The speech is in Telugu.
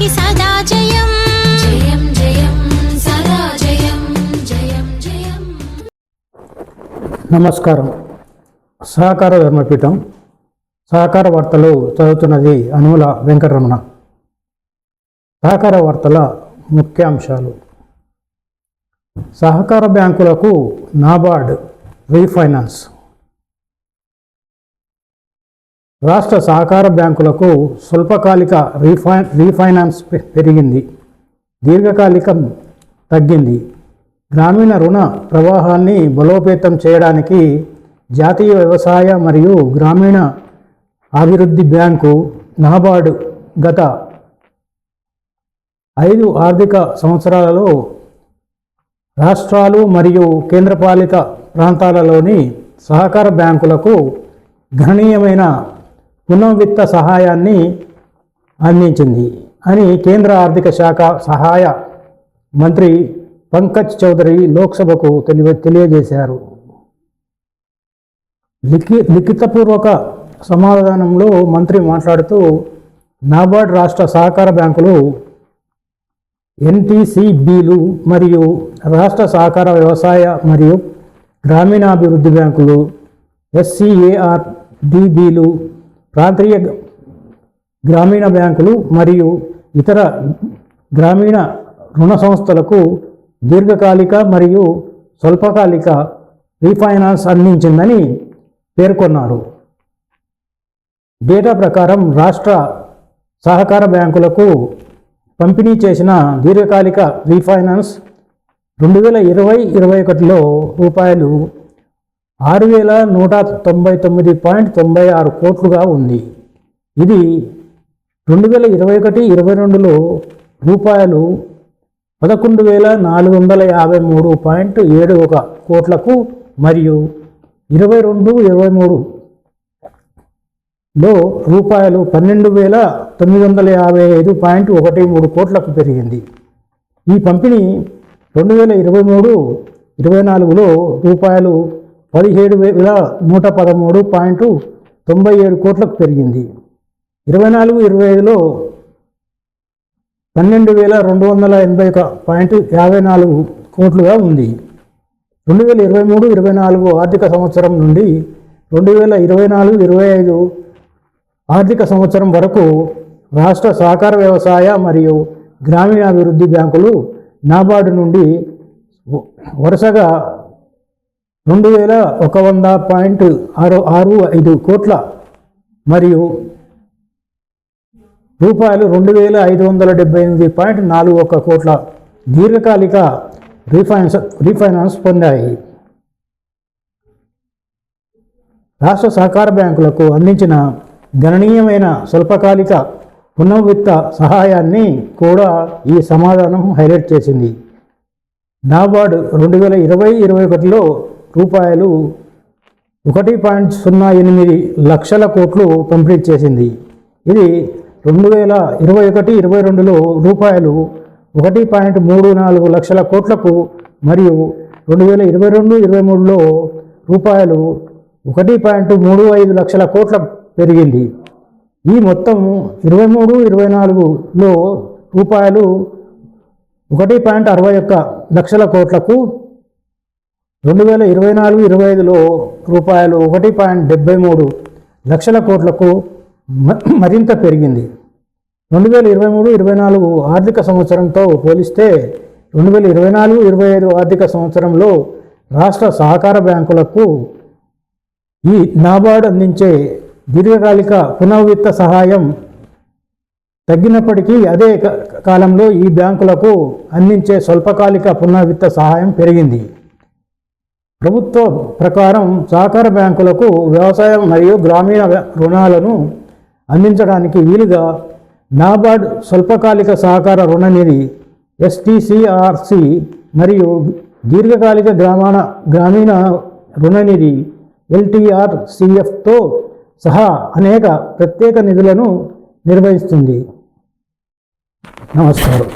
కి సదా జయం జయం జయం సదా జయం జయం జయం. నమస్కారం. సహకార ధర్మపీఠం సహకార వార్తలు చదువుతున్నది అనుముల వెంకటరమణ. సహకార వార్తల ముఖ్యాంశాలు: సహకార బ్యాంకులకు నాబార్డ్ రీఫైనాన్స్. రాష్ట్ర సహకార బ్యాంకులకు స్వల్పకాలిక రీఫైనాన్స్ పెరిగింది, దీర్ఘకాలికం తగ్గింది. గ్రామీణ రుణ ప్రవాహాన్ని బలోపేతం చేయడానికి జాతీయ వ్యవసాయ మరియు గ్రామీణ అభివృద్ధి బ్యాంకు నాబార్డు గత 5 ఆర్థిక సంవత్సరాలలో రాష్ట్రాలు మరియు కేంద్రపాలిత ప్రాంతాలలోని సహకార బ్యాంకులకు గణనీయమైన పునర్విత్త సహాయాన్ని అందించింది అని కేంద్ర ఆర్థిక శాఖ సహాయ మంత్రి పంకజ్ చౌదరి లోక్సభకు తెలియజేశారు. లిఖితపూర్వక సమాధానంలో మంత్రి మాట్లాడుతూ, నాబార్డ్ రాష్ట్ర సహకార బ్యాంకులు, ఎన్టీసీబీలు మరియు రాష్ట్ర సహకార వ్యవసాయ మరియు గ్రామీణాభివృద్ధి బ్యాంకులు, ఎస్సీఏఆర్డీబీలు, ప్రాంతీయ గ్రామీణ బ్యాంకులు మరియు ఇతర గ్రామీణ రుణ సంస్థలకు దీర్ఘకాలిక మరియు స్వల్పకాలిక రీఫైనాన్స్ అందించిందని పేర్కొన్నారు. డేటా ప్రకారం రాష్ట్ర సహకార బ్యాంకులకు పంపిణీ చేసిన దీర్ఘకాలిక రీఫైనాన్స్ 2020-21లో రూపాయలు 6,199.96 కోట్లుగా ఉంది. ఇది 2021-22లో రూపాయలు 11,453.71 కోట్లకు మరియు 22-23లో రూపాయలు 12,955.13 కోట్లకు పెరిగింది. ఈ పంపిణీ 2023-24లో రూపాయలు 17,113.97 కోట్లకు పెరిగింది. 24-25లో 12,280.54 కోట్లుగా ఉంది. 2023-24 ఆర్థిక సంవత్సరం నుండి 2024-25 ఆర్థిక సంవత్సరం వరకు రాష్ట్ర సహకార వ్యవసాయ మరియు గ్రామీణాభివృద్ధి బ్యాంకులు నాబార్డు నుండి వరుసగా 2,100.65 కోట్ల మరియు రూపాయలు 2,578.41 కోట్ల దీర్ఘకాలిక రీఫైనాన్స్ పొందాయి. రాష్ట్ర సహకార బ్యాంకులకు అందించిన గణనీయమైన స్వల్పకాలిక పునర్విత్త సహాయాన్ని కూడా ఈ సమాధానం హైలైట్ చేసింది. నాబార్డు 2020-21లో రూపాయలు 1.08 లక్షల కోట్లు పంపిణీ చేసింది. ఇది 2021-22లో రూపాయలు 1.34 లక్షల కోట్లకు మరియు 2022-23లో రూపాయలు 1.35 లక్షల కోట్ల పెరిగింది. ఈ మొత్తం 23-24లో రూపాయలు 1.61 లక్షల కోట్లకు, 2024-25లో రూపాయలు 1.73 లక్షల కోట్లకు మరింత పెరిగింది. 2023-24 ఆర్థిక సంవత్సరంతో పోలిస్తే 2024-25 ఆర్థిక సంవత్సరంలో రాష్ట్ర సహకార బ్యాంకులకు ఈ నాబార్డు అందించే దీర్ఘకాలిక పునర్విత్త సహాయం తగ్గినప్పటికీ అదే కాలంలో ఈ బ్యాంకులకు అందించే స్వల్పకాలిక పునర్విత్త సహాయం పెరిగింది. ప్రభుత్వ ప్రకారం సహకార బ్యాంకులకు వ్యవసాయం మరియు గ్రామీణ రుణాలను అందించడానికి వీలుగా నాబార్డ్ స్వల్పకాలిక సహకార రుణ నిధి ఎస్టీసీఆర్సి మరియు దీర్ఘకాలిక గ్రామీణ రుణ నిధి ఎల్టీఆర్సిఎఫ్తో సహా అనేక ప్రత్యేక నిధులను నిర్వహిస్తుంది. నమస్కారం.